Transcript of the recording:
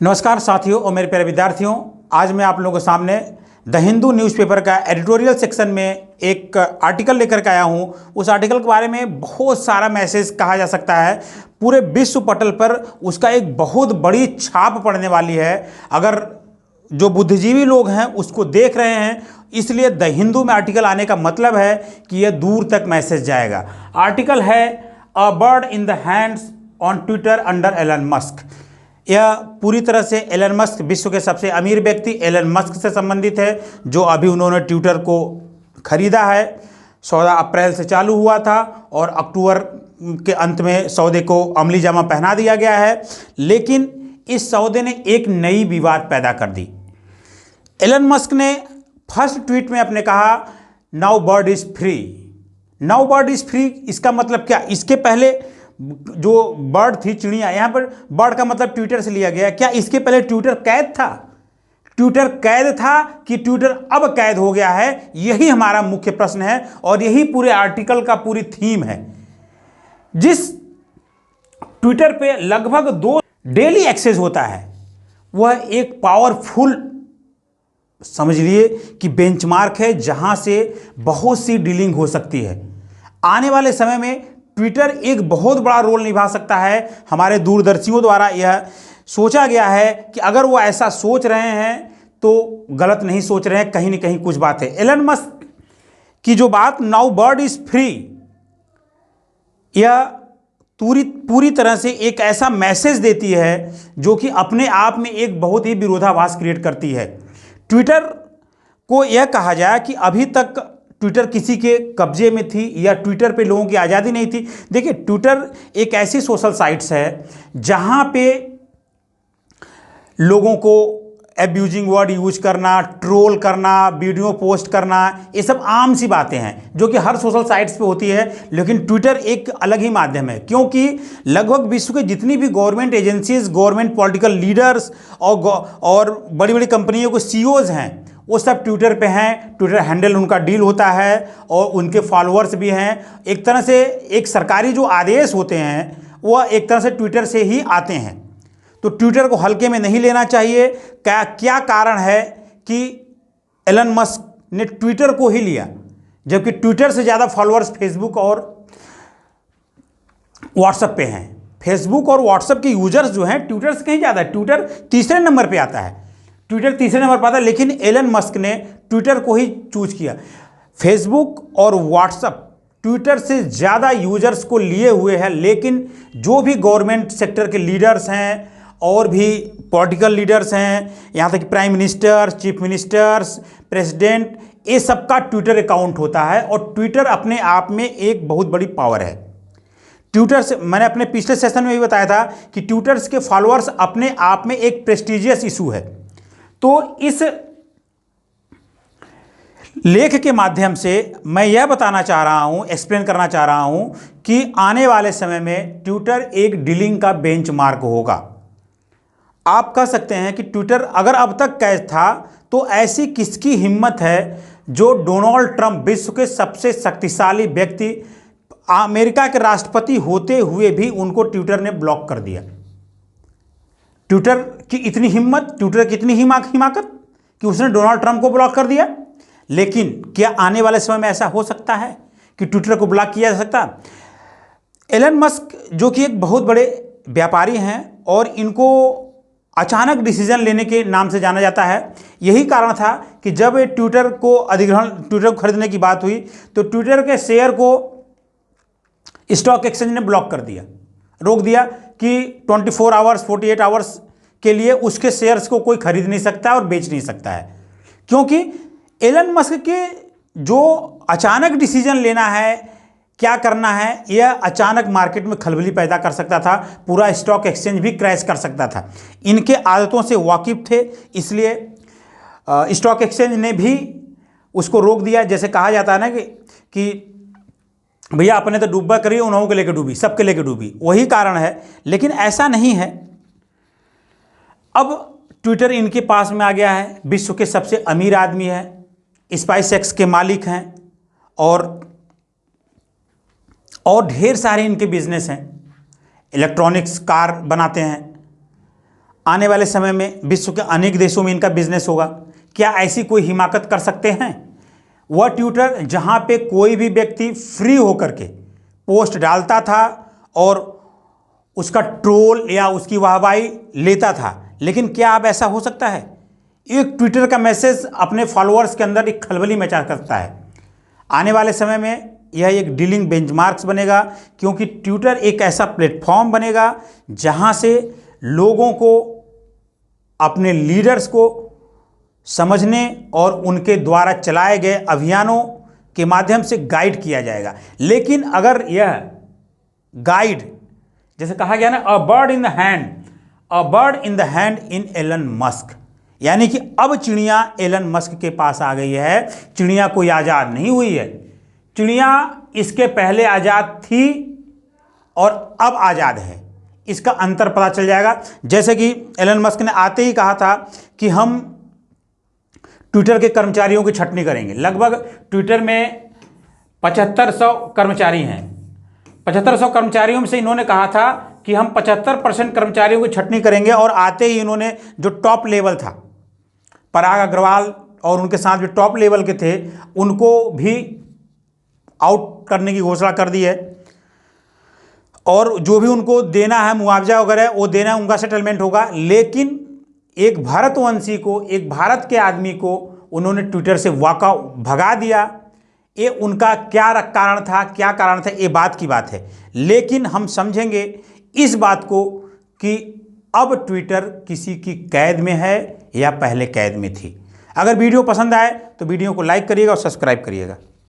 नमस्कार साथियों और मेरे प्यारे विद्यार्थियों, आज मैं आप लोगों के सामने द हिंदू न्यूज़पेपर का एडिटोरियल सेक्शन में एक आर्टिकल लेकर के आया हूं। उस आर्टिकल के बारे में बहुत सारा मैसेज कहा जा सकता है। पूरे विश्व पटल पर उसका एक बहुत बड़ी छाप पड़ने वाली है। अगर जो बुद्धिजीवी लोग हैं उसको देख रहे हैं, इसलिए द हिंदू में आर्टिकल आने का मतलब है कि यह दूर तक मैसेज जाएगा। आर्टिकल है a bird in the hands on Twitter under Elon Musk. यह पूरी तरह से एलन मस्क, विश्व के सबसे अमीर व्यक्ति एलन मस्क से संबंधित है, जो अभी उन्होंने ट्विटर को खरीदा है। 14 अप्रैल से चालू हुआ था और अक्टूबर के अंत में सौदे को अमली जामा पहना दिया गया है। लेकिन इस सौदे ने एक नई विवाद पैदा कर दी। एलन मस्क ने फर्स्ट ट्वीट में अपने कहा, now bird is free. Now bird is free, इसका मतलब क्या? इसके पहले जो बर्ड थी, चिड़िया, यहां पर बर्ड का मतलब ट्विटर से लिया गया। क्या इसके पहले ट्विटर कैद था? ट्विटर कैद था कि ट्विटर अब कैद हो गया है? यही हमारा मुख्य प्रश्न है और यही पूरे आर्टिकल का पूरी थीम है। जिस ट्विटर पे लगभग 2 डेली एक्सेस होता है, वह एक पावरफुल, समझ लिए कि बेंचमार्क है, जहां से बहुत सी डीलिंग हो सकती है। आने वाले समय में ट्विटर एक बहुत बड़ा रोल निभा सकता है। हमारे दूरदर्शियों द्वारा यह सोचा गया है कि अगर वो ऐसा सोच रहे हैं तो गलत नहीं सोच रहे हैं, कहीं ना कहीं कुछ बात है। एलन मस्क की जो बात नाउ बर्ड इज फ्री, यह पूरी तरह से एक ऐसा मैसेज देती है जो कि अपने आप में एक बहुत ही विरोधाभास क्रिएट करती है। ट्विटर को यह कहा जाए कि अभी तक ट्विटर किसी के कब्जे में थी या ट्विटर पे लोगों की आज़ादी नहीं थी। देखिए, ट्विटर एक ऐसी सोशल साइट्स है जहां पे लोगों को एब्यूजिंग वर्ड यूज करना, ट्रोल करना, वीडियो पोस्ट करना, ये सब आम सी बातें हैं जो कि हर सोशल साइट्स पे होती है। लेकिन ट्विटर एक अलग ही माध्यम है, क्योंकि लगभग विश्व के जितनी भी government agencies, government political leaders और बड़ी बड़ी कंपनियों के सीईओज हैं, वो सब ट्विटर पे हैं। ट्विटर हैंडल उनका डील होता है और उनके फॉलोअर्स भी हैं। एक तरह से एक सरकारी जो आदेश होते हैं वह एक तरह से ट्विटर से ही आते हैं। तो ट्विटर को हल्के में नहीं लेना चाहिए। क्या कारण है कि एलन मस्क ने ट्विटर को ही लिया, जबकि ट्विटर से ज़्यादा फॉलोअर्स फेसबुक और व्हाट्सएप पे हैं। फेसबुक और व्हाट्सएप के यूजर्स जो हैं ट्विटर से कहीं ज़्यादा है। ट्विटर तीसरे नंबर पे आता है, लेकिन एलन मस्क ने ट्विटर को ही चूज किया। फेसबुक और व्हाट्सएप ट्विटर से ज़्यादा यूजर्स को लिए हुए हैं, लेकिन जो भी गवर्नमेंट सेक्टर के लीडर्स हैं और भी पॉलिटिकल लीडर्स हैं, यहाँ तक कि prime minister, chief ministers, president, ये सबका ट्विटर अकाउंट होता है। और ट्विटर अपने आप में एक बहुत बड़ी पावर है। ट्विटर से, मैंने अपने पिछले सेशन में भी बताया था कि ट्विटर के फॉलोअर्स अपने आप में एक प्रेस्टिजियस इशू है। तो इस लेख के माध्यम से मैं यह बताना चाह रहा हूं, एक्सप्लेन करना चाह रहा हूं कि आने वाले समय में ट्विटर एक डीलिंग का बेंचमार्क होगा। आप कह सकते हैं कि ट्विटर अगर अब तक कैद था तो ऐसी किसकी हिम्मत है जो डोनाल्ड ट्रंप, विश्व के सबसे शक्तिशाली व्यक्ति, अमेरिका के राष्ट्रपति होते हुए भी उनको ट्विटर ने ब्लॉक कर दिया। ट्विटर की इतनी हिम्मत, ट्विटर की इतनी हिमाकत कि उसने डोनाल्ड ट्रंप को ब्लॉक कर दिया। लेकिन क्या आने वाले समय में ऐसा हो सकता है कि ट्विटर को ब्लॉक किया जा सकता? एलन मस्क जो कि एक बहुत बड़े व्यापारी हैं और इनको अचानक डिसीजन लेने के नाम से जाना जाता है। यही कारण था कि जब ट्विटर को खरीदने की बात हुई तो ट्विटर के शेयर को स्टॉक एक्सचेंज ने ब्लॉक कर दिया, रोक दिया कि 24 आवर्स 48 आवर्स के लिए उसके शेयर्स को कोई खरीद नहीं सकता और बेच नहीं सकता है। क्योंकि एलन मस्क के जो अचानक डिसीजन लेना है, क्या करना है, यह अचानक मार्केट में खलबली पैदा कर सकता था, पूरा स्टॉक एक्सचेंज भी क्रैश कर सकता था। इनके आदतों से वाकिफ थे, इसलिए स्टॉक एक्सचेंज ने भी उसको रोक दिया। जैसे कहा जाता है ना कि भैया अपने तो डूबा करी, उन्होंने के लेके डूबी, सबके लेके डूबी, वही कारण है। लेकिन ऐसा नहीं है। अब ट्विटर इनके पास में आ गया है, विश्व के सबसे अमीर आदमी है, स्पाइसएक्स के मालिक हैं और ढेर सारे इनके बिजनेस हैं। इलेक्ट्रॉनिक्स कार बनाते हैं। आने वाले समय में विश्व के अनेक देशों में इनका बिजनेस होगा। क्या ऐसी कोई हिमाकत कर सकते हैं? वह ट्विटर जहां पे कोई भी व्यक्ति फ्री होकर के पोस्ट डालता था और उसका ट्रोल या उसकी वाहवाही लेता था, लेकिन क्या अब ऐसा हो सकता है? एक ट्विटर का मैसेज अपने फॉलोअर्स के अंदर एक खलबली मचा सकता है। आने वाले समय में यह एक डीलिंग बेंचमार्क्स बनेगा, क्योंकि ट्विटर एक ऐसा प्लेटफॉर्म बनेगा जहां से लोगों को अपने लीडर्स को समझने और उनके द्वारा चलाए गए अभियानों के माध्यम से गाइड किया जाएगा। लेकिन अगर यह गाइड, जैसे कहा गया ना, a bird in the hand in Elon Musk, यानी कि अब चिड़िया एलन मस्क के पास आ गई है। चिड़िया कोई आज़ाद नहीं हुई है, चिड़िया इसके पहले आज़ाद थी और अब आज़ाद है। इसका अंतर पता चल जाएगा। जैसे कि एलन मस्क ने आते ही कहा था कि हम ट्विटर के कर्मचारियों की छटनी करेंगे। लगभग ट्विटर में 7500 कर्मचारी हैं। 7500 कर्मचारियों में से इन्होंने कहा था कि हम 75% कर्मचारियों की छटनी करेंगे, और आते ही इन्होंने जो टॉप लेवल था, पराग अग्रवाल और उनके साथ जो टॉप लेवल के थे, उनको भी आउट करने की घोषणा कर दी है, और जो भी उनको देना है मुआवजा वगैरह वो देना है, उनका सेटलमेंट होगा। लेकिन एक भारतवंशी को, एक भारत के आदमी को उन्होंने ट्विटर से भगा दिया। ये उनका क्या कारण था, ये बात की बात है। लेकिन हम समझेंगे इस बात को कि अब ट्विटर किसी की कैद में है या पहले कैद में थी। अगर वीडियो पसंद आए तो वीडियो को लाइक करिएगा और सब्सक्राइब करिएगा।